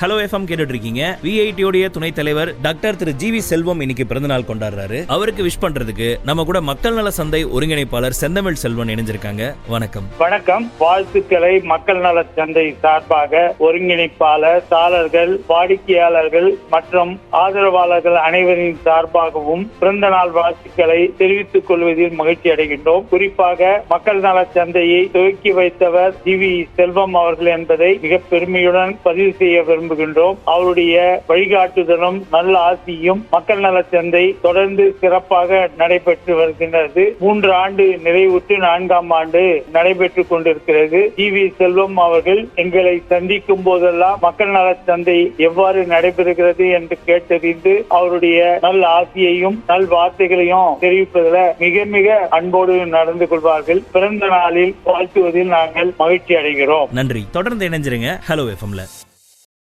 Hello FM கேட்டுட்டு இருக்கீங்க. விஐடியோட துணைத் தலைவர் டாக்டர் திரு ஜி.வி. செல்வம் இன்னைக்கு பிறந்தநாள் கொண்டாடுறாரு. அவருக்கு விஷ் பண்றதுக்கு நம்ம கூட மக்கள் நல சந்தை ஒருங்கிணைப்பாளர் செந்தமிழ் செல்வன் இணைஞ்சிருக்காங்க. வணக்கம். வணக்கம். வாழ்த்துக்களை மக்கள் நல சந்தை சார்பாக ஒருங்கிணைப்பாளர், சாளர்கள், வாடிக்கையாளர்கள் மற்றும் ஆதரவாளர்கள் அனைவரின் சார்பாகவும் பிறந்த நாள் வாழ்த்துக்களை தெரிவித்துக் கொள்வதில் மகிழ்ச்சி அடைகின்றோம். குறிப்பாக மக்கள் நல சந்தையை துவக்கி வைத்தவர் ஜி.வி. செல்வம் அவர்கள் என்பதை மிக பெருமையுடன் பதிவு செய்ய விரும்புகின்றோம். அவருடைய வழிகாட்டுதலும் நல்ல ஆசியும் மக்கள் நல சந்தை தொடர்ந்து சிறப்பாக நடைபெற்று வருகின்றது. 3 ஆண்டு நிறைவுற்று 4ஆம் ஆண்டு நடைபெற்றுக் கொண்டிருக்கிறது. ஜி.வி. செல்வம் அவர்கள் எங்களை சந்திக்கும் போதெல்லாம் மக்கள் நல சந்தை எவ்வாறு நடைபெறுகிறது என்று கேட்டறிந்து அவருடைய நல்ல ஆசியையும் நல் வார்த்தைகளையும் தெரிவிப்பதில் மிக மிக அன்போடு நடந்து கொள்வார்கள். பிறந்த நாளில் வாழ்த்துவதில் நாங்கள் மகிழ்ச்சி அடைகிறோம். நன்றி. தொடர்ந்து இணைஞ்சிருங்க ஹலோ எஃப்எம்ல.